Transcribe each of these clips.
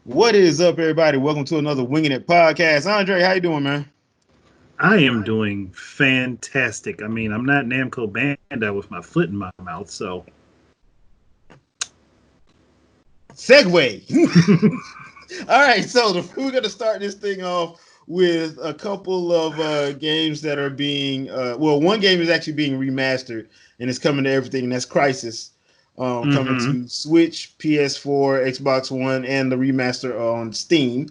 What is up, everybody? Welcome to another Winging It podcast. Andre, how you doing, man? I am doing fantastic. I mean, I'm not Namco Bandai with my foot in my mouth, so. Segway. All right, so we're going to start this thing off with a couple of games that are being, one game is actually being remastered and it's coming to everything, and that's Crisis. Coming to Switch, PS4, Xbox One, and the remaster on Steam.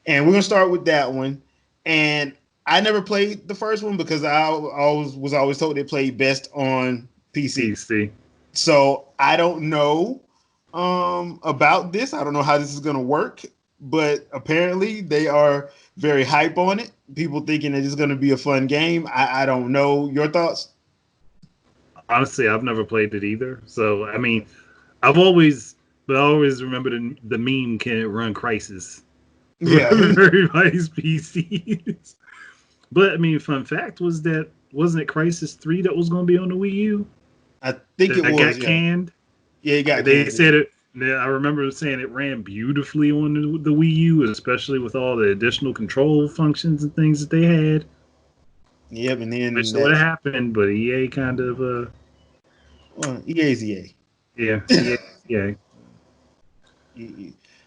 And we're going to start with that one. And I never played the first one because I was always told it played best on PC. So I don't know about this. I don't know how this is going to work, but apparently they are very hype on it. People thinking that it's going to be a fun game. I don't know. Your thoughts? Honestly, I've never played it either. So, I mean, I always remember the meme, can it run Crisis? Yeah. Everybody's PCs. But, I mean, fun fact wasn't it Crisis 3 that was going to be on the Wii U? I think it was. Got canned? Yeah, it got canned. They said it. I remember saying it ran beautifully on the Wii U, especially with all the additional control functions and things that they had. Yep, and then which would have happened, but EA kind of EA's EA. Yeah, EA.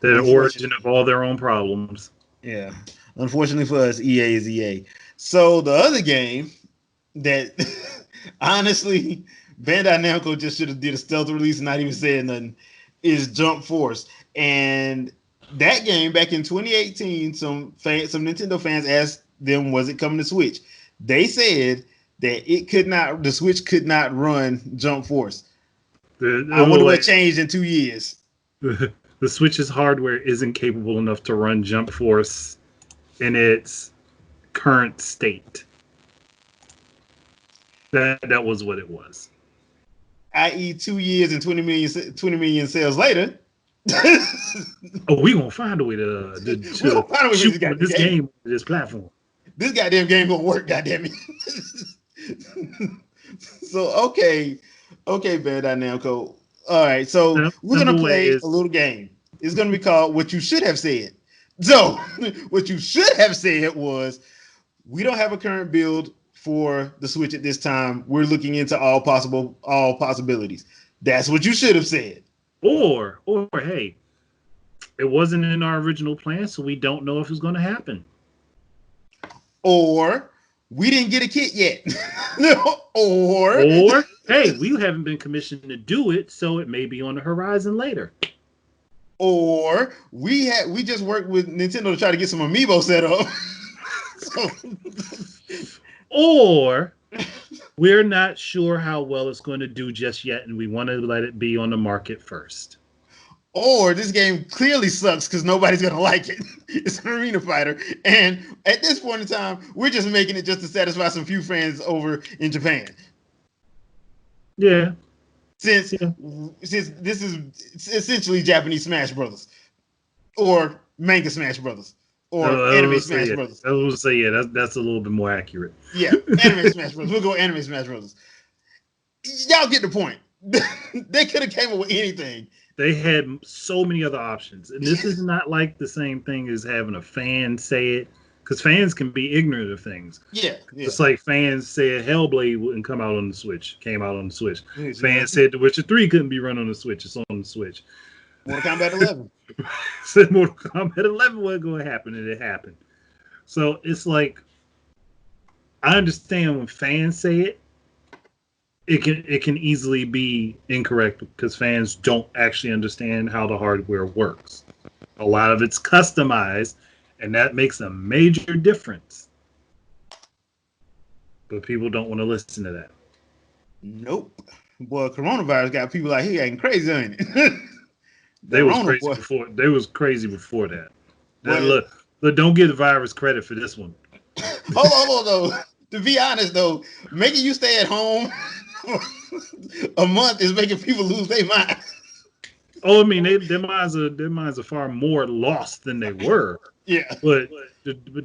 They're the origin of all their own problems. Yeah. Unfortunately for us, EA is EA. So the other game that honestly Bandai Namco just should have did a stealth release and not even said nothing is Jump Force. And that game back in 2018, some Nintendo fans asked them, was it coming to Switch? They said that the Switch could not run Jump Force. I wonder what changed in 2 years. The Switch's hardware isn't capable enough to run Jump Force in its current state. That was what it was. I.e., 2 years and 20 million sales later. We gonna find a way to shoot this game, this platform. This goddamn game gonna work, goddamn it. So okay, Bandai Namco. All right, so we're gonna play a little game. It's gonna be called "What You Should Have Said." So what you should have said was, we don't have a current build for the Switch at this time. We're looking into all possibilities. That's what you should have said. Or hey, it wasn't in our original plan, so we don't know if it's going to happen. Or we didn't get a kit yet. or hey, we haven't been commissioned to do it, so it may be on the horizon later. Or we just worked with Nintendo to try to get some amiibo set up. Or we're not sure how well it's going to do just yet, and we want to let it be on the market first. Or this game clearly sucks because nobody's going to like it. It's an arena fighter. And at this point in time, we're just making it just to satisfy some few fans over in Japan. Yeah. Since this is essentially Japanese Smash Brothers. Or manga Smash Brothers. Or anime Smash Brothers. I was say, yeah, that's a little bit more accurate. Yeah, anime Smash Brothers. We'll go anime Smash Brothers. Y'all get the point. They could have came up with anything. They had so many other options. And this is not like the same thing as having a fan say it. Because fans can be ignorant of things. Yeah. It's like fans said Hellblade wouldn't come out on the Switch. Came out on the Switch. Fans said The Witcher 3 couldn't be run on the Switch. It's on the Switch. Mortal Kombat 11. Said Mortal Kombat 11 wasn't going to happen, and it happened. So it's like, I understand when fans say it can easily be incorrect because fans don't actually understand how the hardware works. A lot of it's customized, and that makes a major difference. But people don't want to listen to that. Nope. Boy, coronavirus got people like, he acting crazy, ain't it? They was crazy before that. Look, don't give the virus credit for this one. Hold on, though. To be honest, though, making you stay at home a month is making people lose their mind. Oh, I mean, their minds are far more lost than they were. Yeah, but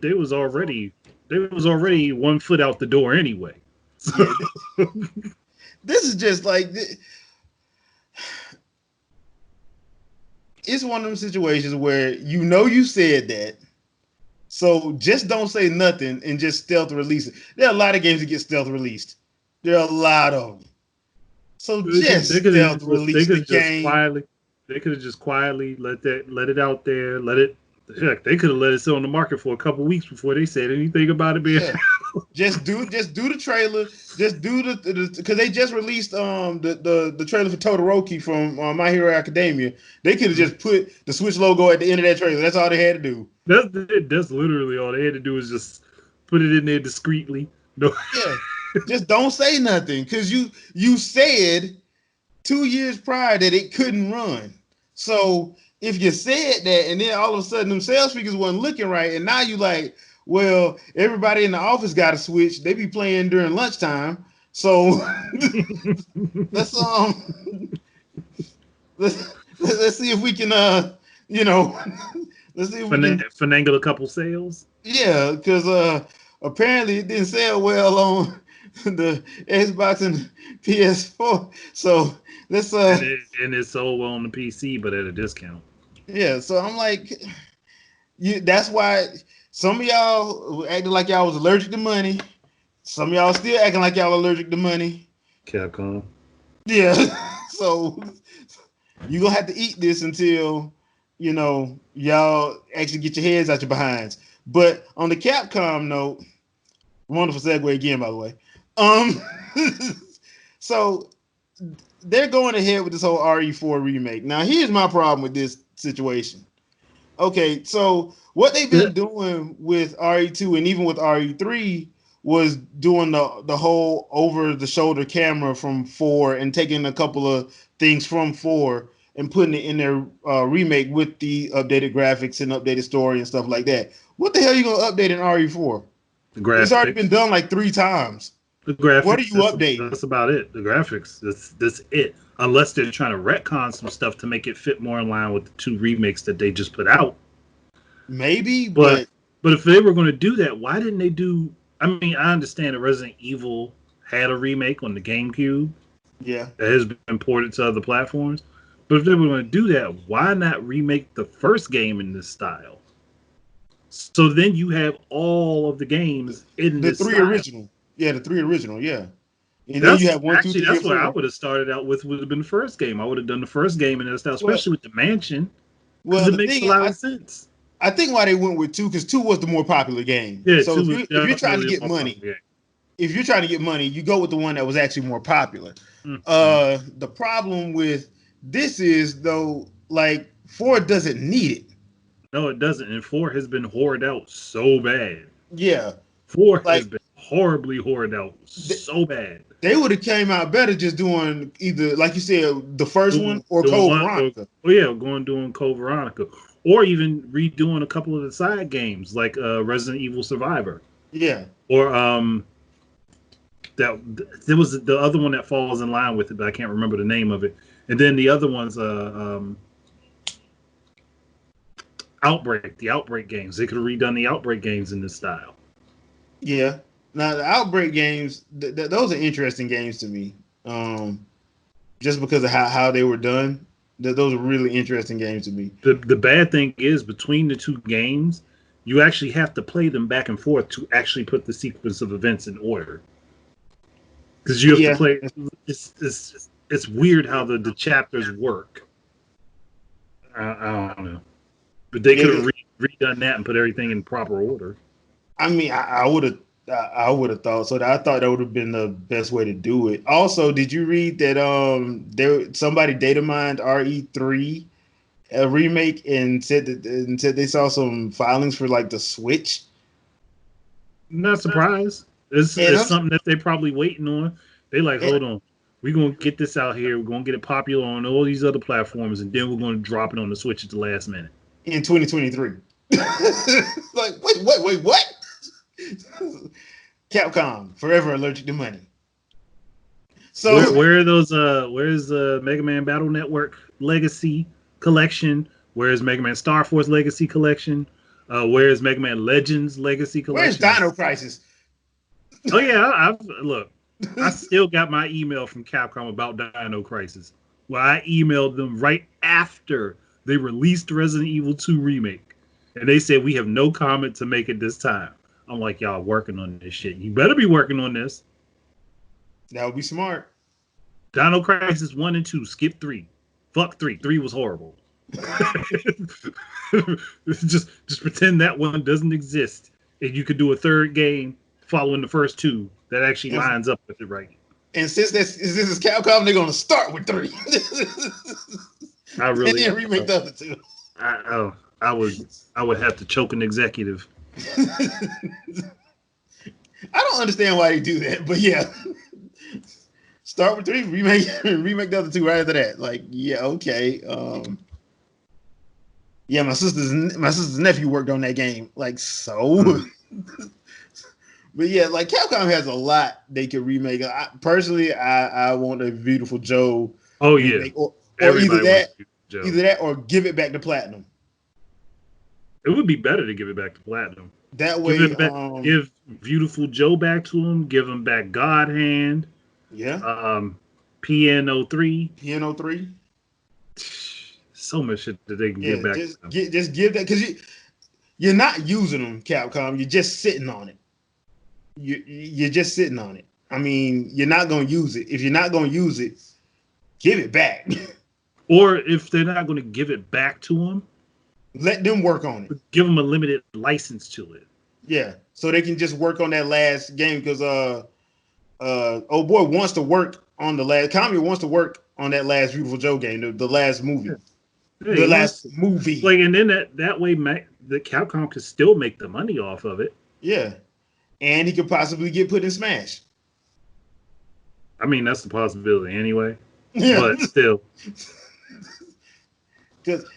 they was already 1 foot out the door anyway. So. Yeah. This is just like, it's one of them situations where you know you said that, so just don't say nothing and just stealth release it. There are a lot of games that get stealth released. There are a lot of them. So They just could stealth have they release could the have just game. quietly let it out there, let it heck, they could have let it sit on the market for a couple weeks before they said anything about it being. Yeah. Just do the trailer. Just do the because they just released the trailer for Todoroki from My Hero Academia. They could have just put the Switch logo at the end of that trailer. That's all they had to do. That's literally all they had to do is just put it in there discreetly. No, Yeah. Just don't say nothing because you said 2 years prior that it couldn't run. So if you said that and then all of a sudden them sales figures wasn't looking right, and now you like, well, everybody in the office got a Switch. They be playing during lunchtime. So let's let's see if we can you know let's see if we can finagle a couple sales. yeah, because apparently it didn't sell well on the Xbox and PS4. So let's and it sold well on the PC, but at a discount. yeah. So I'm like, that's why some of y'all acting like y'all was allergic to money. Some of y'all still acting like y'all allergic to money. Capcom. Yeah. So you gonna have to eat this until y'all actually get your heads out your behinds. But on the Capcom note, wonderful segue again, by the way. Um, so they're going ahead with this whole RE4 remake. Now, here's my problem with this situation. Okay, so what they've been doing with RE2 and even with RE3 was doing the whole over the shoulder camera from 4 and taking a couple of things from 4 and putting it in their remake with the updated graphics and updated story and stuff like that. What the hell are you going to update in RE4? The It's already graphics. been done like 3 times. The What are graphics. you updating? That's about it. The graphics. That's it. Unless they're trying to retcon some stuff to make it fit more in line with the 2 remakes that they just put out. Maybe, But but if they were going to do that, why didn't they do? I mean, I understand that Resident Evil had a remake on the GameCube yeah. that has been ported to other platforms. But if they were going to do that, why not remake the first game in this style? So then you have all of the games in The this 3 style. original. Yeah, the 3 original, yeah. And then you have one, two, three, That's and what I 4. would have started out with. Would have been the first game. I would have done the first game in that style, Well, especially with the mansion, because well, it the makes a thing lot of sense. I think why they went with 2 because 2 was the more popular game. Yeah, So two was if you're trying to definitely a get more money, popular if you're trying to get money, you go with the one that was actually more popular. game. Mm-hmm. The problem with this is though, like 4 doesn't need it. No, it doesn't. And 4 has been hoarded out so bad. Yeah, 4 has like been horribly hoarded out so bad. they would have came out better just doing either, like you said, the first one or Doing Code one, Veronica. doing Code Veronica, or even redoing a couple of the side games like Resident Evil Survivor, Yeah, or that there was the other one that falls in line with it, but I can't remember the name of it. And then the other one's Outbreak, the Outbreak games. They could have redone the Outbreak games in this style. yeah. Now the Outbreak games, those are interesting games to me. Just because of how they were done. Those are really interesting games to me. The bad thing is between the 2 games, you actually have to play them back and forth to actually put the sequence of events in order. Because you have to Yeah, play. It's weird how the chapters work. I don't know, but they could yeah. have redone that and put everything in proper order. I mean, I would have thought so. I thought that would have been the best way to do it. Also, did you read that somebody data mined RE3 a remake and said they saw some filings for like the Switch? Not surprised. And It's something that they're probably waiting on. They like, and hold on, we're gonna get this out here. We're gonna get it popular on all these other platforms, and then we're gonna drop it on the Switch at the last minute. in 2023. Like, wait, what? Capcom, forever allergic to money. So Where are those? Where's the Mega Man Battle Network Legacy Collection? Where's Mega Man Star Force Legacy Collection? Where's Mega Man Legends Legacy where's Collection? Dino Crisis? Oh yeah, look. I still got my email from Capcom about Dino Crisis. Well, I emailed them right after They released Resident Evil 2 remake, and they said we have no comment to make at this time. I'm like, y'all working on this shit. You better be working on this. That would be smart. Dino Crisis 1 and 2, skip 3. Fuck 3. 3 was horrible. just pretend that one doesn't exist, and you could do a third game following the first two that actually lines up with it right. And since this is Capcom, they're gonna start with 3. I really and then remake the other 2. I would have to choke an executive. I don't understand why they do that, but yeah. Start with 3, remake the other 2 right after that. Like, yeah, okay. Yeah, my sister's nephew worked on that game. Like, so. But yeah, like Capcom has a lot they could remake. Personally, I want a Beautiful Joe. Oh remake, yeah, or either that or give it back to Platinum. It would be better to give it back to Platinum. That way, give Beautiful Joe back to him. Give him back God Hand. Yeah. PNO 3. PNO 3. So much shit that they can give back. Just give that, because you're not using them, Capcom. You're just sitting on it. You're just sitting on it. I mean, you're not going to use it. If you're not going to use it, give it back. Or if they're not going to give it back to them, let them work on it. Give them a limited license to it. Yeah, so they can just work on that last game, because old boy wants to work on the last. Kami wants to work on that last Beautiful Joe game, the last movie. Yeah. The last movie. Like, and then that way, the Capcom could still make the money off of it. Yeah. And he could possibly get put in Smash. I mean, that's a possibility anyway. Yeah. But still.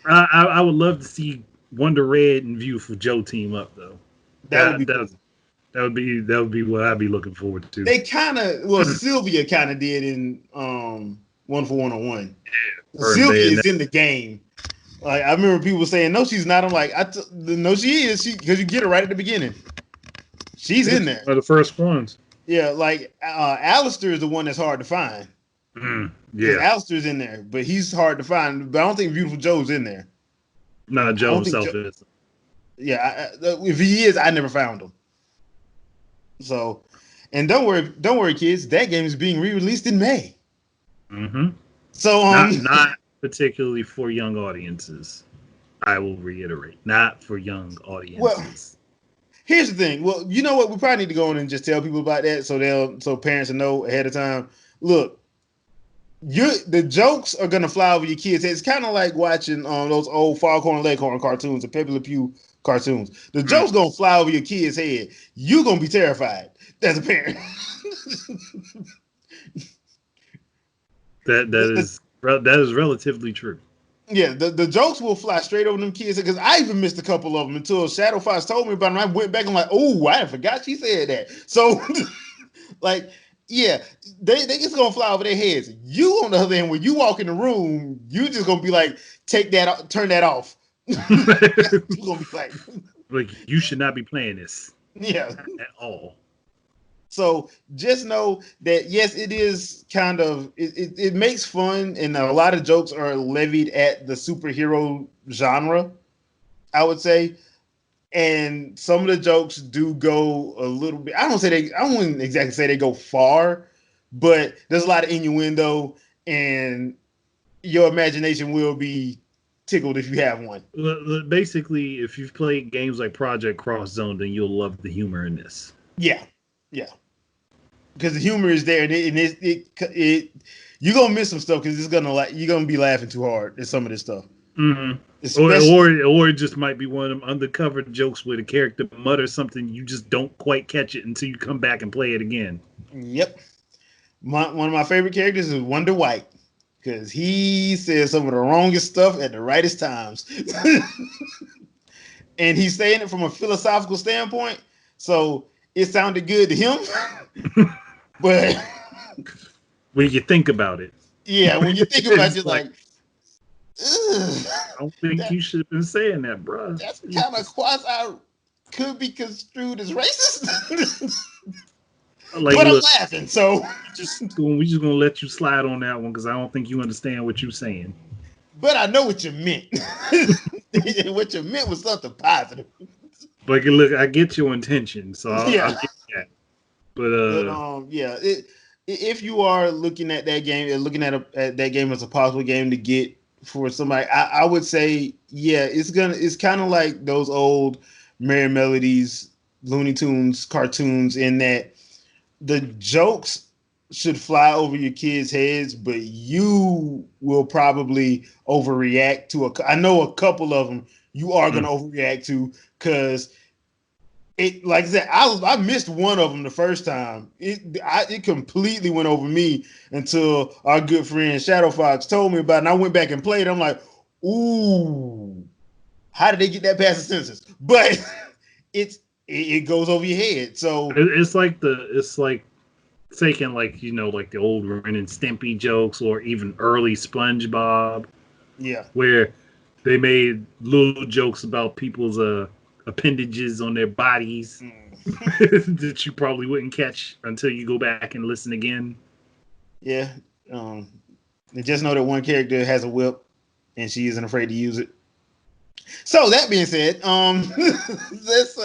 I would love to see Wonder Red and Beautiful Joe team up, though. That would be what I'd be looking forward to. They kind of, Sylvia kind of did in 1-for-1-on-1. Yeah. Sylvia is in the game. Like, I remember people saying, no, she's not. I'm like, no, she is. Because you get her right at the beginning. She's in there. One of the first ones. Yeah, like Alistair is the one that's hard to find. Yeah, Alistair's in there, but he's hard to find. But I don't think Beautiful Joe's in there. No, Joe himself is. Yeah, if he is, I never found him. So, and don't worry, kids. That game is being re-released in May. Mm-hmm. So, not particularly for young audiences. I will reiterate, not for young audiences. Well, here's the thing. Well, you know what? We probably need to go in and just tell people about that so parents will know ahead of time. Look, the jokes are gonna fly over your kids' heads. It's kind of like watching those old Foghorn Leghorn cartoons, the Pepe Le Pew cartoons. The jokes gonna fly over your kid's head. You're gonna be terrified as a parent. That is relatively true. Yeah, the jokes will fly straight over them kids, because I even missed a couple of them until Shadow Fox told me about them. I went back and like, oh, I forgot she said that. So, like, yeah, they just gonna fly over their heads. You, on the other hand, when you walk in the room, you just gonna be like, take that, turn that off. You gonna be like, you should not be playing this. Yeah, at all. So just know that, yes, it is kind of, it makes fun, and a lot of jokes are levied at the superhero genre, I would say. And some of the jokes do go a little bit, I wouldn't exactly say they go far, but there's a lot of innuendo, and your imagination will be tickled if you have one. Basically, if you've played games like Project Cross Zone, then you'll love the humor in this. Yeah. Because the humor is there, and it you're gonna miss some stuff, because you're gonna be laughing too hard at some of this stuff. Mm-hmm. Or it just might be one of them undercover jokes where the character mutters something, you just don't quite catch it until you come back and play it again. Yep. One of my favorite characters is Wonder White, because he says some of the wrongest stuff at the rightest times. And he's saying it from a philosophical standpoint, so it sounded good to him. But when you think about it. Yeah, when you think about it, you're like, I don't think you should have been saying that, bro. That's kind of could be construed as racist. Like, but I'm laughing, so we just gonna let you slide on that one, because I don't think you understand what you're saying. but I know what you meant. What you meant was something positive. Like, look, I get your intention, so I'll Yeah. get that. But But yeah, if you are looking at that game, looking at that game as a possible game to get for somebody, I would say, yeah, it's kind of like those old Merry Melodies, Looney Tunes cartoons in that the jokes should fly over your kids' heads, but you will probably overreact to I know a couple of them you are going to overreact to because it, like I said, I missed one of them the first time. It completely went over me until our good friend Shadow Fox told me about it, and I went back and played. I'm like, ooh, how did they get that past the censors? But it goes over your head. So it's like taking, like, like the old Ren and Stimpy jokes, or even early SpongeBob, yeah, where they made little jokes about people's appendages on their bodies that you probably wouldn't catch until you go back and listen again. yeah. Um, and just know that one character has a whip, and she isn't afraid to use it. So that being said, this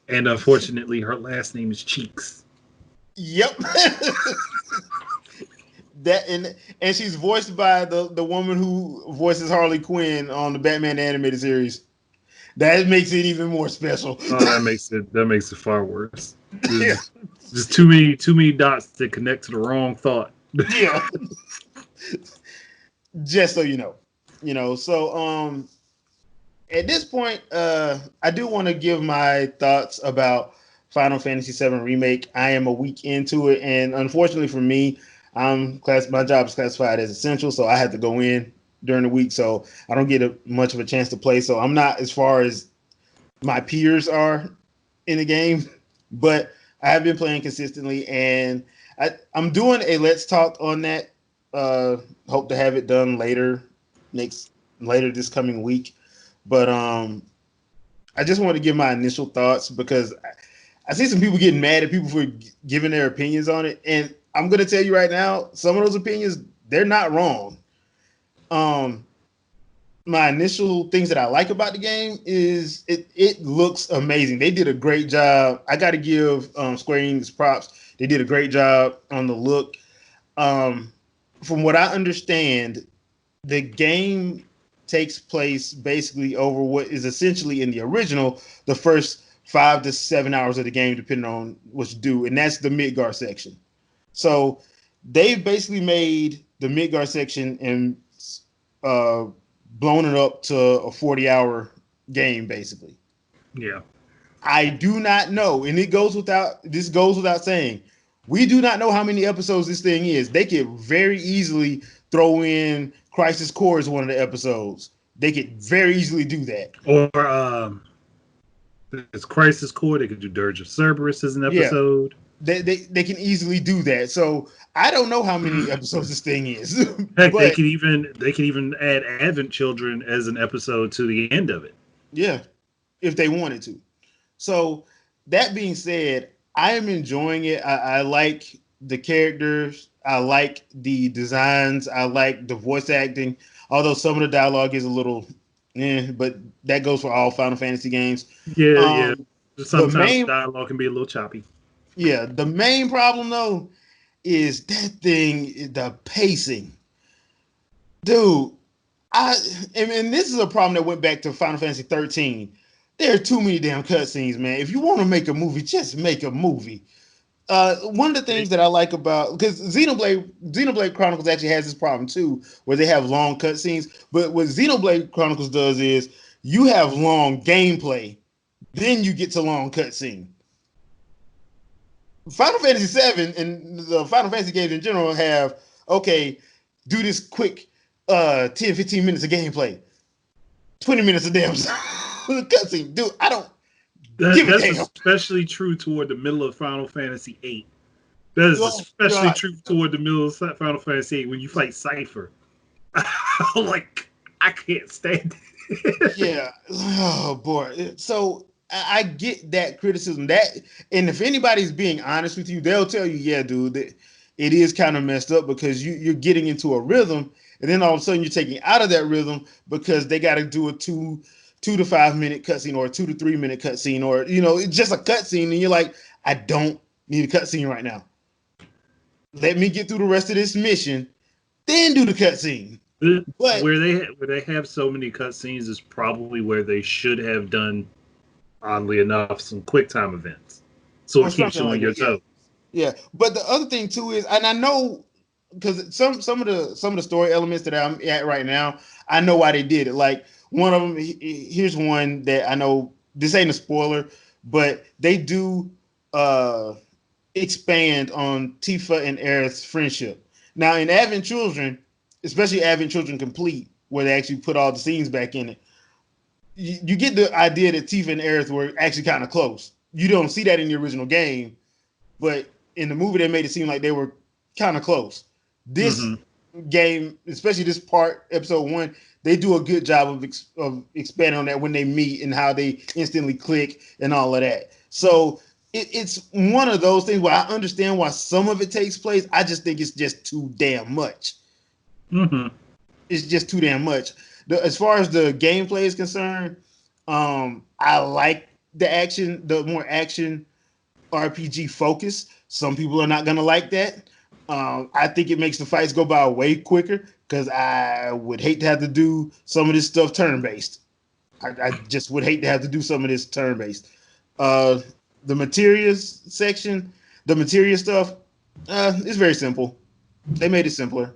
And unfortunately, her last name is Cheeks. yep. That and she's voiced by the woman who voices Harley Quinn on the Batman animated series. That makes it even more special. Oh, that makes it far worse. Yeah, There's too many dots that connect to the wrong thought. yeah. Just so you know, So at this point, I do want to give my thoughts about Final Fantasy VII Remake. I am a week into it, and unfortunately for me, my job is classified as essential, so I have to go in during the week, so I don't get much of a chance to play. So I'm not as far as my peers are in the game, but I have been playing consistently, and I'm doing a Let's Talk on that. Hope to have it done later this coming week. But I just want to give my initial thoughts because I see some people getting mad at people for giving their opinions on it, and I'm gonna tell you right now, some of those opinions they're not wrong. Um, my initial things that I like about the game is it looks amazing. They did a great job. I got to give Square Enix props. They did a great job on the look. Um, from what I understand, the game takes place basically over what is essentially in the original the first 5 to 7 hours of the game, depending on what you do, and that's the Midgar section. So they've basically made the Midgar section and uh, blown it up to a 40-hour game, basically. Yeah. I do not know, and this goes without saying. We do not know how many episodes this thing is. They could very easily throw in Crisis Core as one of the episodes. They could very easily do that. Or it's Crisis Core. They could do Dirge of Cerberus as an Yeah, episode. they can easily do that. So I don't know how many episodes this thing is, Heck, they but could even add Advent Children as an episode to the end of it. yeah, if they wanted to. So that being said, I am enjoying it. I like the characters. I like the designs. I like the voice acting. Although some of the dialogue is a little, but that goes for all Final Fantasy games. Yeah, yeah. Um, the Sometimes main, dialogue can be a little choppy. yeah, the main problem though is that thing, the pacing, dude. And this is a problem that went back to Final Fantasy 13. There are too many damn cutscenes, man. If you want to make a movie, just make a movie. One of the things that I like about because Xenoblade Chronicles actually has this problem too, where they have long cutscenes. But what Xenoblade Chronicles does is you have long gameplay, then you get to long cutscene. Final Fantasy VII and the Final Fantasy games in general have okay, do this quick 10, 15 minutes of gameplay, 20 minutes of damn cutscene. Dude, I don't give a That's damn. especially true toward the middle of Final Fantasy VIII. That is Oh, especially God. true toward the middle of Final Fantasy VIII when you fight Cypher. Like, I can't stand it. Yeah. Oh boy. So I get that criticism. And if anybody's being honest with you, they'll tell you, yeah, dude, it is kind of messed up because you're getting into a rhythm, and then all of a sudden you're taking out of that rhythm because they got to do a 2 to 5 minute cutscene or a 2 to 3 minute cutscene, or it's just a cutscene, and you're like, I don't need a cutscene right now. Let me get through the rest of this mission, then do the cutscene. But Where they have so many cutscenes is probably where they should have done, oddly enough, some quick time events, so or it keeps something you on like your that, yeah. toes. Yeah, but the other thing too is, and I know because some of the story elements that I'm at right now, I know why they did it. Like one of them, here's one that I know. This ain't a spoiler, but they do uh expand on Tifa and Aerith's friendship. Now in Advent Children, especially Advent Children Complete, where they actually put all the scenes back in it, you get the idea that Tifa and Aerith were actually kind of close. You don't see that in the original game, but in the movie they made it seem like they were kind of close. This Mm-hmm. game, especially this part, episode 1, they do a good job of expanding on that when they meet and how they instantly click and all of that. So it's one of those things where I understand why some of it takes place. I just think it's just too damn much. Mm-hmm. It's just too damn much. As far as the gameplay is concerned, I like the action, the more action RPG focus. Some people are not gonna like that. I think it makes the fights go by way quicker because I would hate to have to do some of this stuff turn based. I just would hate to have to do some of this turn based. Uh, the materials section, the materia stuff, it's very simple. They made it simpler,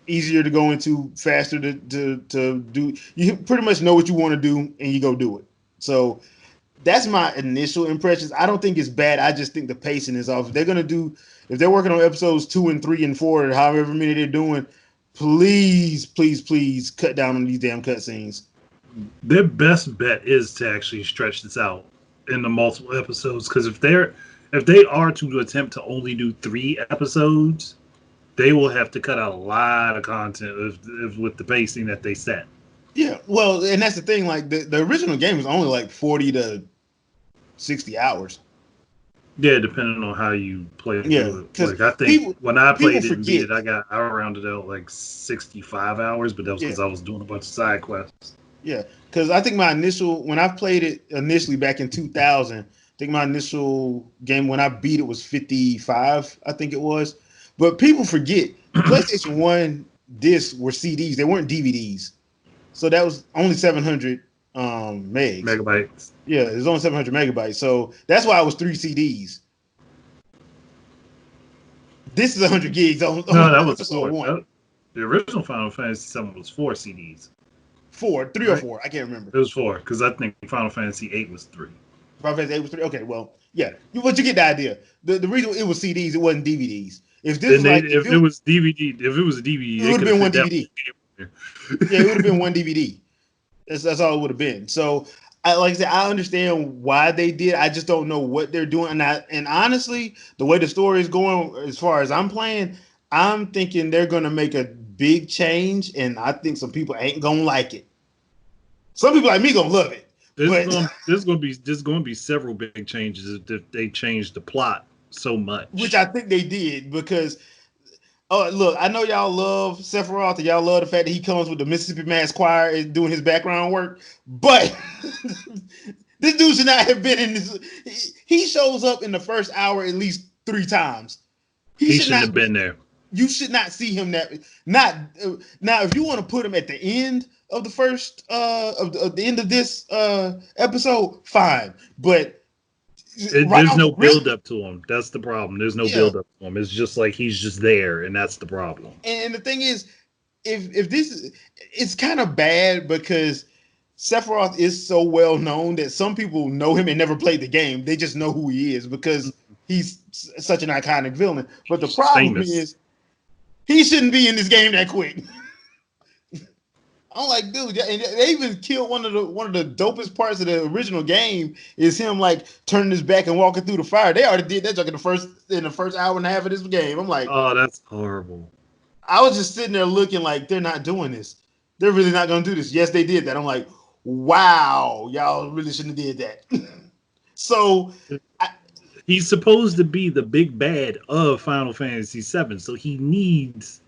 easier to go into, faster to do. You pretty much know what you want to do and you go do it. So that's my initial impressions. I don't think it's bad. I just think the pacing is off. If they're working on episodes 2 and 3 and 4, or however many they're doing, please, please, please cut down on these damn cutscenes. Their best bet is to actually stretch this out into multiple episodes, because if they are to attempt to only do 3 episodes, they will have to cut out a lot of content with the pacing that they set. Yeah, well, and that's the thing. Like the original game was only like 40 to 60 hours. Yeah, depending on how you play Yeah, through it. because Like I think people when I people played it and beat forget. it, I rounded out like 65 hours, but that was Yeah, because I was doing a bunch of side quests. yeah, because I think my initial when I played it initially back in 2000, I think my initial game when I beat it was 55. I think it was, but people forget the PlayStation One discs were CDs. They weren't DVDs, so that was only 700 megs. Megabytes. Yeah, it was only 700 megabytes. So that's why it was 3 CDs. This is 100 gigs No, that on was episode four. one. The original Final Fantasy VII was 4 CDs, Four, three or right? four. I can't remember. It was 4 because I think Final Fantasy VIII was 3. Final Fantasy 8 was 3. Okay, well, yeah. But you get the idea. The reason it was CDs, it wasn't DVDs. If this And was they, like, if it was DVD, if it was a it DVD, they would have could have been one fit that DVD. whole game Yeah, it would have been in one DVD. That's all it would have been. So, like I said, I understand why they did. I just don't know what they're doing. And honestly, the way the story is going, as far as I'm playing, I'm thinking they're gonna make a big change, and I think some people ain't gonna like it. Some people like me gonna love it, but there's going to be several big changes if they change the plot so which much. I think they did because oh, look, I know y'all love Sephiroth and y'all love the fact that he comes with the Mississippi Mass Choir and doing his background work, but this dude should not have been in this. He shows up in the first hour at least 3 times. He He should shouldn't not have be. been there. You should not see him that. Not now. If you want to put him at the end of the first of the end of this episode, fine. But right There's off no the rip, build up to him. That's the problem. There's no yeah. build up to him. It's just like he's just there, and that's the problem. And the thing is, if this it's kind of bad because Sephiroth is so well known that some people know him and never played the game. They just know who he is because he's such an iconic villain. But the He's just problem famous. is he shouldn't be in this game that quick. I'm like, dude, and they even killed one of the dopest parts of the original game is him like turning his back and walking through the fire. They already did that like in the first hour and a half of this game. I'm like, Oh, that's horrible. I was just sitting there looking like they're not doing this. They're really not going to do this. Yes, they did that. I'm like, wow, y'all really shouldn't have did that. So, I, He's supposed to be the big bad of Final Fantasy VII, so he needs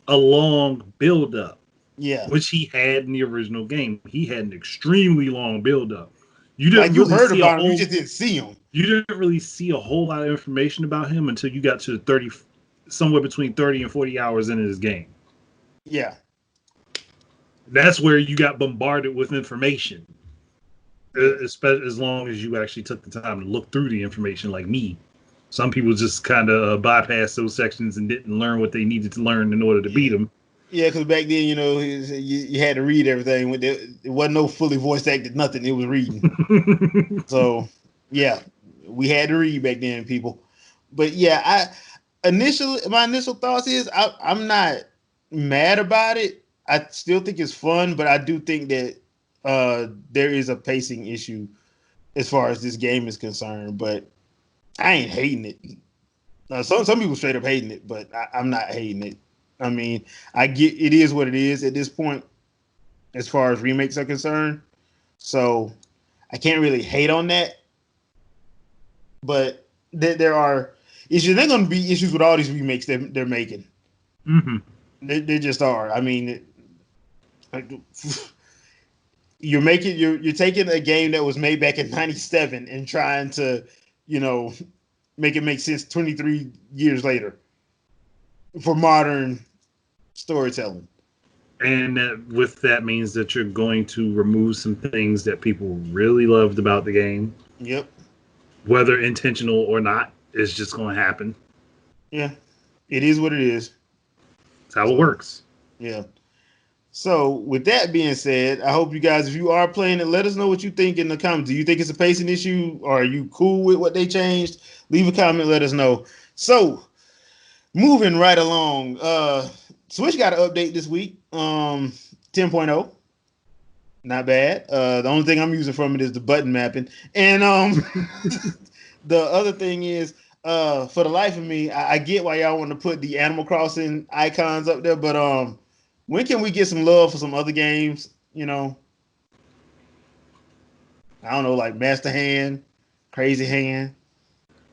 a long build up, Yeah, which he had in the original game. He had an extremely long build up. You didn't like you really heard see a about him, you whole just didn't see him. you didn't really see a whole lot of information about him until you got to 30, somewhere between 30 and 40 hours into this game. Yeah, That's where you got bombarded with information. yeah, Especially as long as you actually took the time to look through the information, like me. Some people just kind of bypassed those sections and didn't learn what they needed to learn in order to beat yeah. them. Yeah, because back then, you had to read everything. It wasn't no fully voice acted nothing. It was reading. So, yeah, we had to read back then, people. But yeah, my initial thoughts is I'm not mad about it. I still think it's fun, but I do think that there is a pacing issue as far as this game is concerned. But I ain't hating it. Some people straight up hating it, but I'm not hating it. I mean, I get it is what it is at this point as far as remakes are concerned. So I can't really hate on that. But there are issues. There are going to be issues with all these remakes they're making. Mm-hmm. They just are. I mean, you're taking a game that was made back in '97 and trying to, you know, make it make sense 23 years later for modern storytelling. And with that means that you're going to remove some things that people really loved about the game, Yep. whether intentional or not. It's just going to happen. Yeah. It is what it is. That's how it So works. yeah. So with that being said, I hope you guys, if you are playing it, let us know what you think in the comments. Do you think it's a pacing issue, or are you cool with what they changed? Leave a comment, let us know. So moving right along, Switch got an update this week. 10.0. Not bad. The only thing I'm using from it is the button mapping. And the other thing is, for the life of me, I get why y'all want to put the Animal Crossing icons up there, but when can we get some love for some other games? I don't know, like Master Hand, Crazy Hand.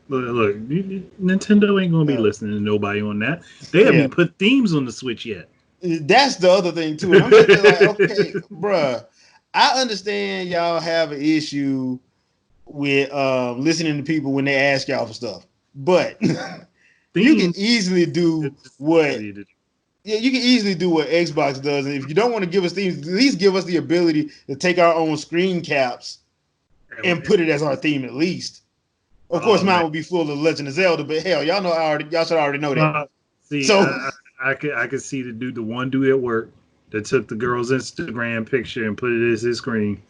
Look, Nintendo ain't going to be Uh, listening to nobody on that. They haven't yeah, even put themes on the Switch yet. that's the other thing too. And I'm thinking like, okay, bruh, I understand y'all have an issue with listening to people when they ask y'all for stuff, but you can Themes, easily do it's just what easy to do. yeah, you can easily do what Xbox does. And if you don't want to give us themes, at least give us the ability to take our own screen caps and put it as our theme at least. Of course, Oh mine man. would be full of Legend of Zelda, but hell, y'all should already know that. See, So I could see the one dude at work that took the girl's Instagram picture and put it as his screen,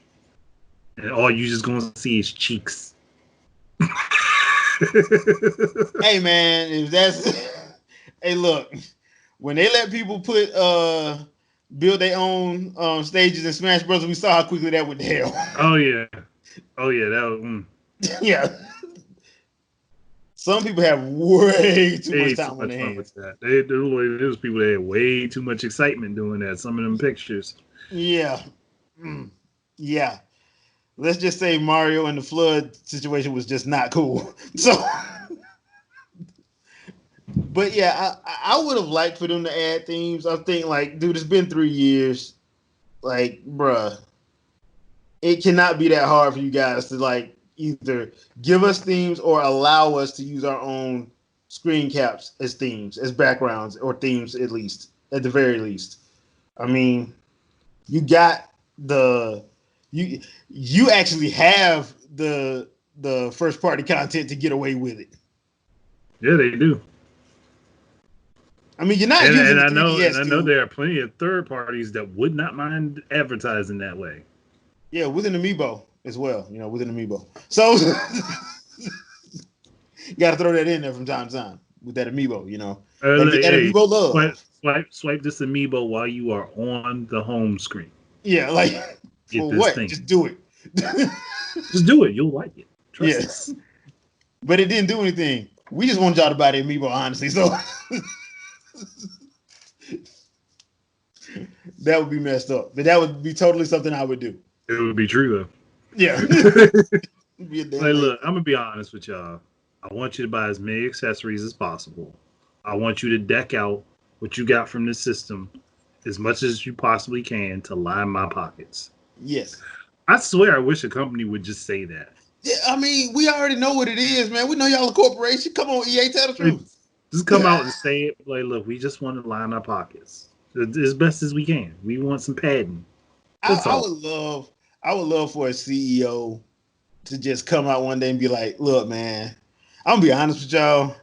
and all you just gonna see is cheeks. hey man, if that's hey look, when they let people put build their own stages in Smash Bros, we saw how quickly that went to hell. Oh yeah, oh yeah, that was Yeah. Some people have way too much way too time on much their fun hands. with that. There was people that had way too much excitement doing that. Some of them pictures. Yeah. Yeah. Let's just say Mario and the flood situation was just not cool. So, but yeah, I would have liked for them to add themes. I think like, dude, it's been 3 years. Like, bruh, it cannot be that hard for you guys to like either give us themes or allow us to use our own screen caps as themes, as backgrounds or themes at the very least. I mean, you got the you actually have the first party content to get away with it. Yeah, they do. I mean, you're not using And the and 3DS, I know dude. there are plenty of third parties that would not mind advertising that way. Yeah, with an amiibo as well. With an amiibo. So you got to throw that in there from time to time with that amiibo. Got to get that Hey, amiibo love. swipe this amiibo while you are on the home screen. Yeah, like Get for this what? thing. Just do it. Just do it. You'll like it. Trust me. Yes, but it didn't do anything. We just want y'all to buy the amiibo, honestly. So that would be messed up. But that would be totally something I would do. It would be true Yeah. though. Be a damn Like, lame. look, I'm gonna be honest with y'all. I want you to buy as many accessories as possible. I want you to deck out what you got from this system as much as you possibly can to line my pockets. Yes. I swear, I wish a company would just say that. Yeah, I mean, we already know what it is, man. We know y'all a corporation. Come on, EA, tell the truth. Just come out and say it. Like, look, we just want to line our pockets as best as we can. We want some padding. That's I all. would love for a CEO to just come out one day and be like, look, man, I'm gonna be honest with y'all.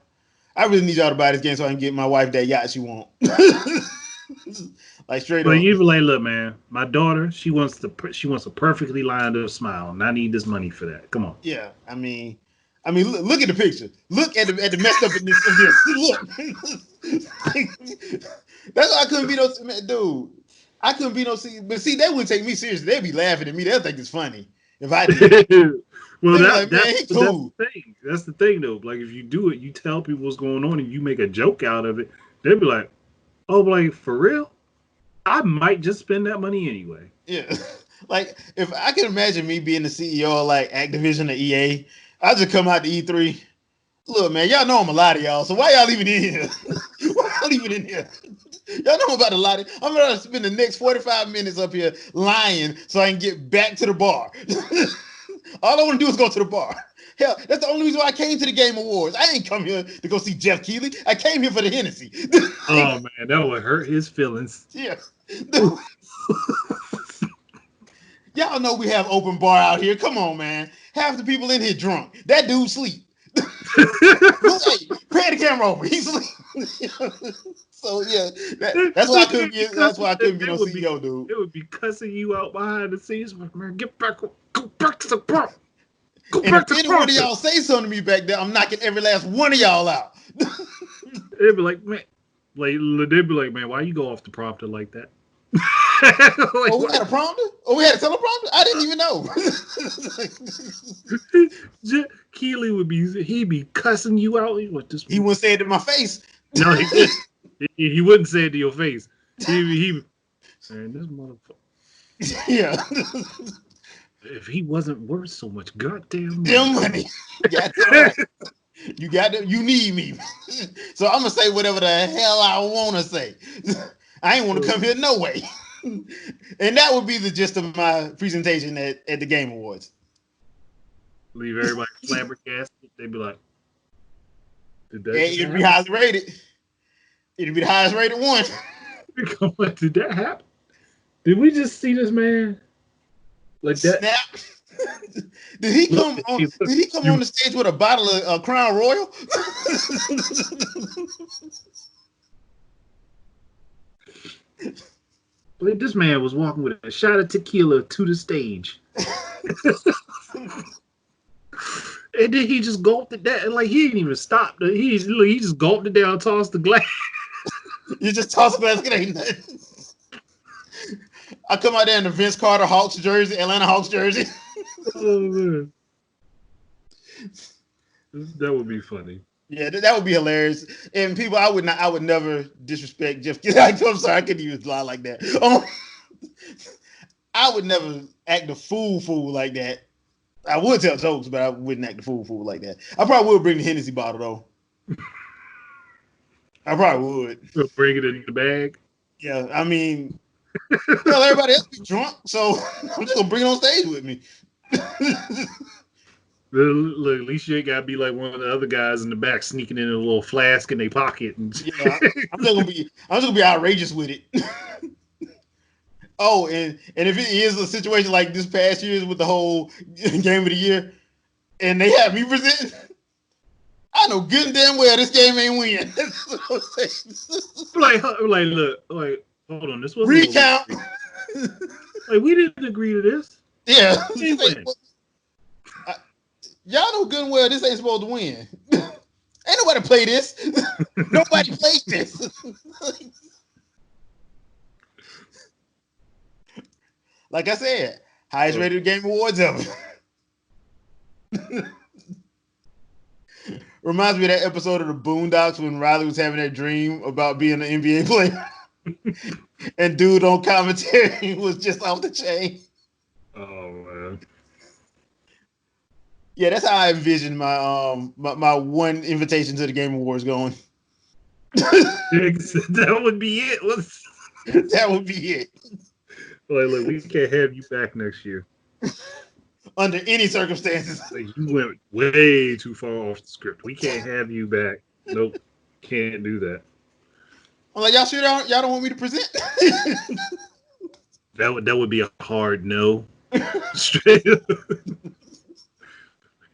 I really need y'all to buy this game so I can get my wife that yacht she want. Like straight Like up. you be like, look, man, my daughter, she wants a perfectly lined up smile, and I need this money for that. Come on. Yeah, I mean, look at the picture. Look at the messed up in this. Of this. Look, that's why I couldn't be no dude. I couldn't be no. But see, they wouldn't take me seriously. They'd be laughing at me. They'll think it's funny if I did it. Well, They'd be like, man, that's he that's cool. the thing. That's the thing, though. Like if you do it, you tell people what's going on, and you make a joke out of it. They'd be like, "Oh, like for real? I might just spend that money anyway." Yeah, like if I can imagine me being the CEO of like Activision or EA, I just come out to E3. Look, man, y'all know I'm a lot of y'all, so why y'all even in here? Why y'all even in here? Y'all know I'm about to lie. I'm gonna spend the next 45 minutes up here lying so I can get back to the bar. All I want to do is go to the bar. Hell, that's the only reason why I came to the Game Awards. I ain't come here to go see Jeff Keighley. I came here for the Hennessy. Oh man, that would hurt his feelings. Yeah. Y'all know we have open bar out here. Come on, man. Half the people in here drunk. That dude sleep. Hey, pay the camera over. He's sleep. So yeah, that's why I couldn't be. That's why I couldn't be no CEO, dude. It would be cussing you out behind the scenes. Man, go back to the bar. Go And if back to the any one of prompter. y'all say something to me back there, I'm knocking every last one of y'all out. They'd be like, man, they'd be like, man, why you go off the prompter like that? Oh, we had a prompter? Oh, we had a teleprompter? I didn't even know. Keely he'd be cussing you out. He wouldn't say it in my face. No, he wouldn't. He wouldn't say it to your face. Man, this motherfucker. Yeah. If he wasn't worth so much goddamn money. Damn money. Right. You need me. So I'm gonna say whatever the hell I wanna say. I ain't wanna come here no way. And that would be the gist of my presentation at the Game Awards. Leave everybody flabbergasted. They'd be like, It'd be highly rated. It'd be the highest rated one. Did that happen? Did we just see this man like that? Snap. Did he come on the stage with a bottle of Crown Royal? Like this man was walking with a shot of tequila to the stage. And then he just gulped it down. Like he didn't even stop. He just gulped it down, tossed the glass. You just toss the glass, it ain't nothing. I come out there in the Vince Carter Hawks jersey, Atlanta Hawks jersey. Oh man. That would be funny. Yeah, that would be hilarious. And people, I would never disrespect Jeff. I'm sorry, I couldn't even lie like that. I would never act a fool like that. I would tell jokes, but I wouldn't act a fool like that. I probably would bring the Hennessy bottle though. I probably would. Bring it in the bag. Yeah, I mean, tell everybody else be drunk, so I'm just gonna bring it on stage with me. Look, at least you ain't gotta be like one of the other guys in the back sneaking in a little flask in their pocket. Yeah, I'm just gonna be outrageous with it. Oh, and if it is a situation like this past year's with the whole game of the year, and they have me present, I know good and damn well this game ain't win. like, look, like, hold on, this wasn't recount. Like, we didn't agree to this. Yeah, y'all know good and well this ain't supposed to win. Ain't nobody play this. Nobody played this. Like I said, highest rated Game Awards ever. Reminds me of that episode of the Boondocks when Riley was having that dream about being an NBA player. And dude on commentary was just off the chain. Oh man. Yeah, that's how I envision my one invitation to the Game Awards going. That would be it. That would be it. Like, look, we can't have you back next year. Under any circumstances. Like, you went way too far off the script. We can't have you back. Nope, can't do that. I'm like, y'all sure y'all don't want me to present? That would be a hard no. Straight up.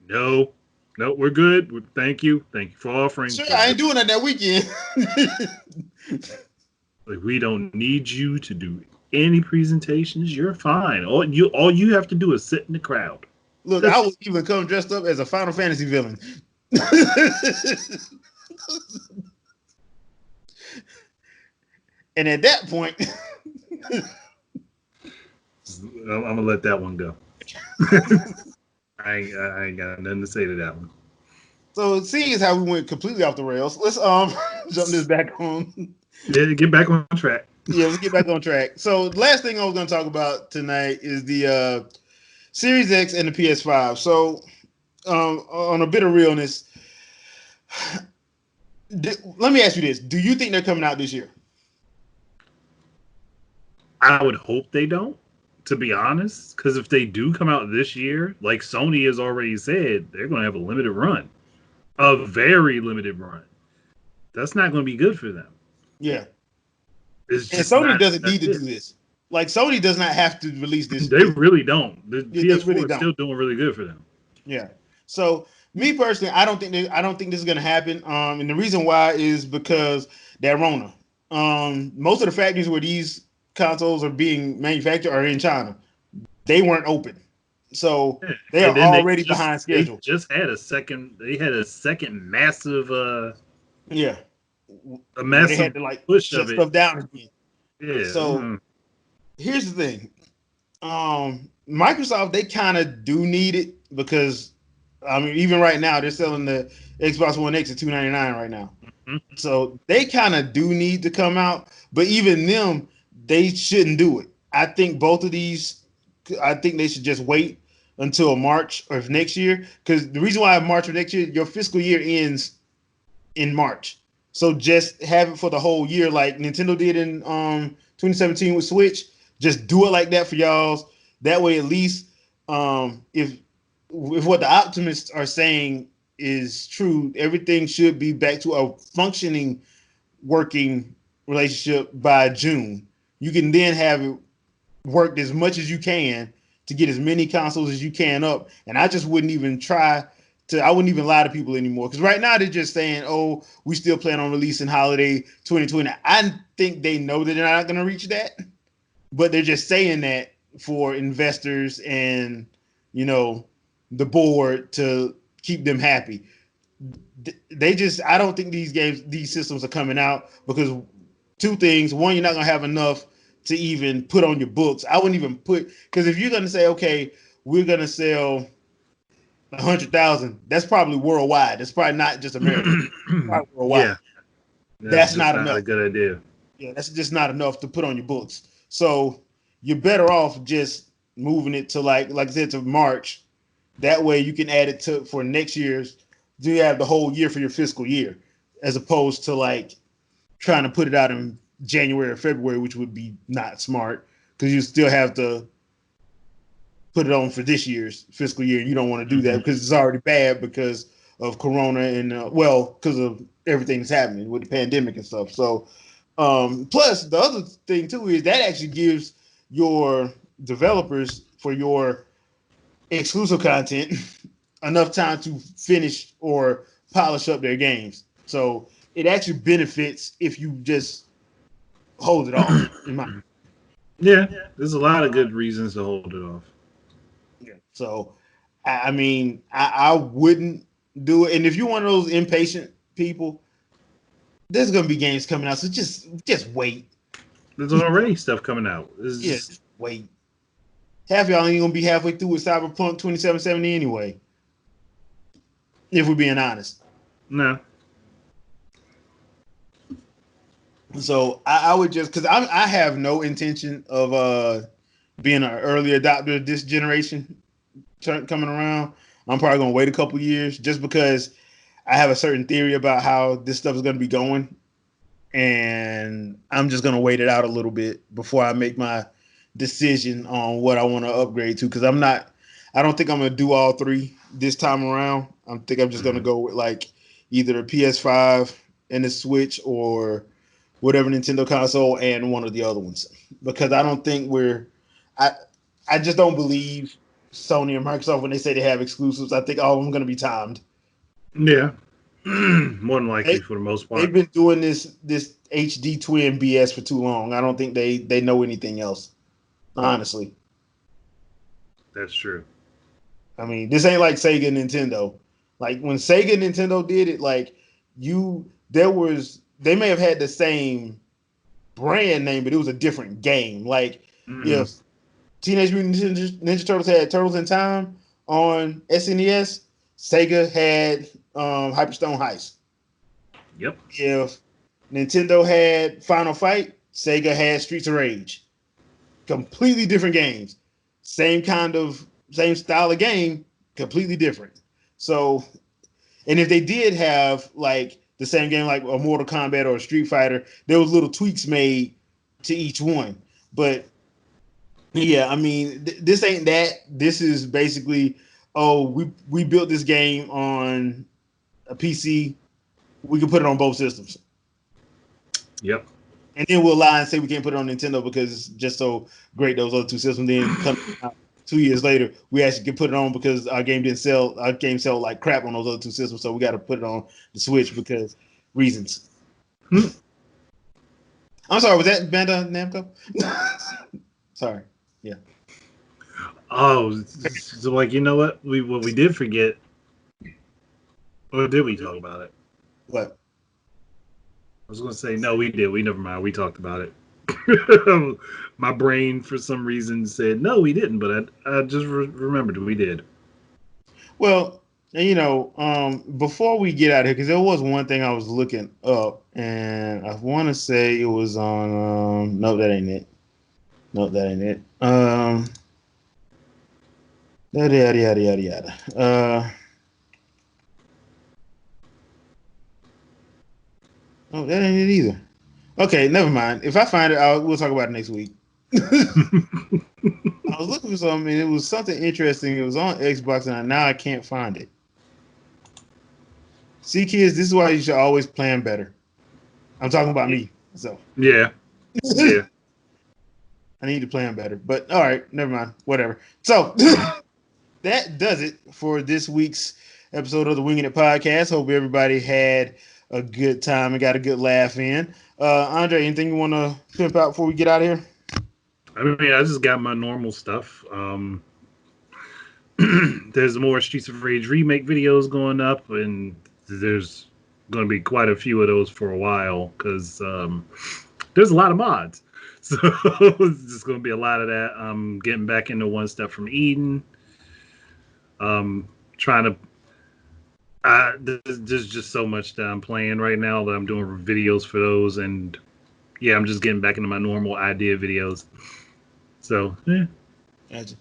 No, we're good. Thank you for offering. Sure, I ain't doing that weekend. Like, we don't need you to do any presentations. You're fine. All you have to do is sit in the crowd. Look, I would even come dressed up as a Final Fantasy villain. And at that point, I'm gonna let that one go. I ain't got nothing to say to that one. So seeing as how we went completely off the rails, let's jump this back on. Yeah, get back on track. Yeah, let's get back on track. So the last thing I was going to talk about tonight is the Series X and the PS5. So on a bit of realness, let me ask you this: do you think they're coming out this year? I would hope they don't, to be honest, because if they do come out this year, like Sony has already said, they're going to have a limited run, a very limited run. That's not going to be good for them. Yeah. And Sony doesn't need to do this. Like, Sony does not have to release this. They really don't. The PS4 really is still doing really good for them. Yeah. So me personally, I don't think this is going to happen. And the reason why is because that Rona. Most of the factories where these consoles are being manufactured are in China. They weren't open, so they are already behind schedule. They just had a second. They had a second massive. Yeah. A massive they had to push shut of it. stuff down again. Yeah. So here's the thing. Microsoft, they kind of do need it because I mean, even right now they're selling the Xbox One X at $299 right now. Mm-hmm. So they kind of do need to come out, but even them, they shouldn't do it. I think both of these, I think they should just wait until March of next year, because the reason why March of next year, your fiscal year ends in March. So just have it for the whole year, like Nintendo did in 2017 with Switch. Just do it like that for y'all. That way, at least, if what the optimists are saying is true, everything should be back to a functioning, working relationship by June. You can then have it worked as much as you can to get as many consoles as you can up. And I just wouldn't even I wouldn't even lie to people anymore. Because right now they're just saying, oh, we still plan on releasing holiday 2020. I think they know that they're not going to reach that. But they're just saying that for investors and, the board to keep them happy. I don't think these systems are coming out because two things. One, you're not going to have enough to even put on your books. I wouldn't even because if you're going to say, okay, we're going to sell 100,000, that's probably worldwide. That's probably not just America. Probably worldwide. Yeah. That's not enough. A good idea. Yeah, that's just not enough to put on your books. So you're better off just moving it to like I said, to March. That way you can add it for next year's. Do you have the whole year for your fiscal year, as opposed to like trying to put it out in January or February, which would be not smart because you still have to put it on for this year's fiscal year. You don't want to do that because it's already bad because of Corona and because of everything that's happening with the pandemic and stuff. So plus the other thing too is that actually gives your developers for your exclusive content enough time to finish or polish up their games. So it actually benefits if you just hold it off. Yeah, there's a lot of good reasons to hold it off. Yeah. So, I mean, I wouldn't do it. And if you're one of those impatient people, there's gonna be games coming out. So just wait. There's already stuff coming out. Just wait. Half y'all ain't gonna be halfway through with Cyberpunk 2770 anyway. If we're being honest. No. So I would just, because I have no intention of being an early adopter of this generation coming around. I'm probably gonna wait a couple years just because I have a certain theory about how this stuff is gonna be going, and I'm just gonna wait it out a little bit before I make my decision on what I want to upgrade to. Because I don't think I'm gonna do all three this time around. I'm just gonna go with like either a PS5 and a Switch or whatever Nintendo console and one of the other ones because I don't think I I just don't believe Sony and Microsoft when they say they have exclusives. I think all of them going to be timed. Yeah, more than likely They for the most they've part. been doing this HD twin BS for too long. I don't think they know anything else. Honestly, That's true. I mean this ain't like Sega and Nintendo. Like when Sega and Nintendo did it, like they may have had the same brand name, but it was a different game. Like Mm-hmm. if Teenage Mutant Ninja Turtles had Turtles in Time on SNES. Sega had Hyperstone Heist. Yep. If Nintendo had Final Fight, Sega had Streets of Rage. Completely different games. Same style of game, completely different. So, and if they did have like the same game like a Mortal Kombat or a Street Fighter, there was little tweaks made to each one. But yeah, I mean, this ain't that. This is basically, oh, we built this game on a PC. We can put it on both systems, Yep. and then we'll lie and say we can't put it on Nintendo because it's just so great those other two systems. Then come out 2 years later, we actually can put it on because our game didn't sell. Our game sell like crap on those other two systems, so we got to put it on the Switch because reasons. Hmm. I'm sorry, was that Bandai Namco? Sorry. Yeah. Oh, so like you know what we did forget, or did we talk about it? What? I was gonna say no, we did. We never mind. We talked about it. My brain, for some reason, said no, we didn't, but I just remembered we did. Well, before we get out of here, because there was one thing I was looking up, and I want to say it was on. No, that ain't it. No, that ain't it. Yada yada yada yada yada. No, that ain't it either. Okay, never mind. If I find it, we'll talk about it next week. I was looking for something, and it was something interesting. It was on Xbox, and now I can't find it. See, kids, this is why you should always plan better. I'm talking about me, so. Yeah, yeah. I need to plan better. But all right, never mind. Whatever. So that does it for this week's episode of the Wingin' It podcast. Hope everybody had a good time and got a good laugh in. Andre, anything you want to pimp out before we get out of here? I mean, I just got my normal stuff. There's more Streets of Rage remake videos going up, and there's going to be quite a few of those for a while because there's a lot of mods. So it's just going to be a lot of that. I'm getting back into one stuff from Eden. Trying to. There's just so much that I'm playing right now that I'm doing videos for those, and yeah, I'm just getting back into my normal idea videos. So yeah. Gotcha.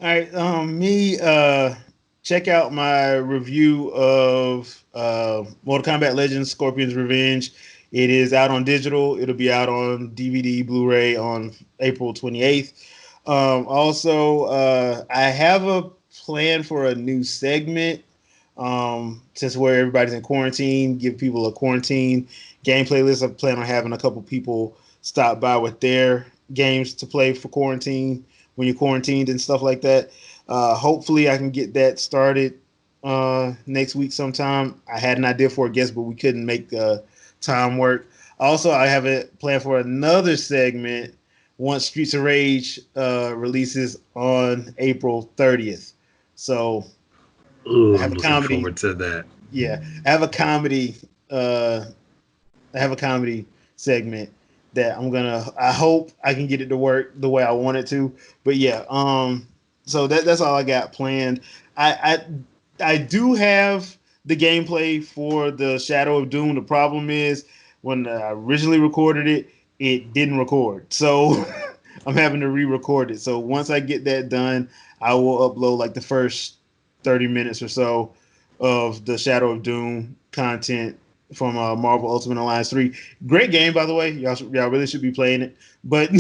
All right, check out my review of Mortal Kombat Legends: Scorpion's Revenge. It is out on digital. It'll be out on DVD, Blu-ray on April 28th. Also, I have a plan for a new segment. Since where everybody's in quarantine, give people a quarantine gameplay list. I plan on having a couple people stop by with their games to play for quarantine when you're quarantined and stuff like that. Hopefully, I can get that started next week sometime. I had an idea for a guest, but we couldn't make time work. Also, I have a plan for another segment once Streets of Rage releases on April 30th. So I Ooh, have I'm a looking comedy. forward to that. Yeah, I have a comedy. I have a comedy segment that I'm gonna. I hope I can get it to work the way I want it to. But yeah, so that's all I got planned. I do have the gameplay for the Shadow of Doom. The problem is when I originally recorded it, it didn't record. So I'm having to re-record it. So once I get that done, I will upload like the first 30 minutes or so of the Shadow of Doom content from Marvel Ultimate Alliance 3. Great game, by the way. Y'all really should be playing it. But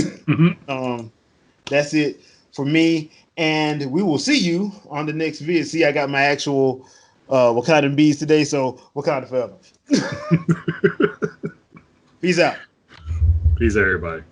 that's it for me. And we will see you on the next vid. See, I got my actual Wakandan bees today, so Wakanda forever. Peace out. Peace, everybody.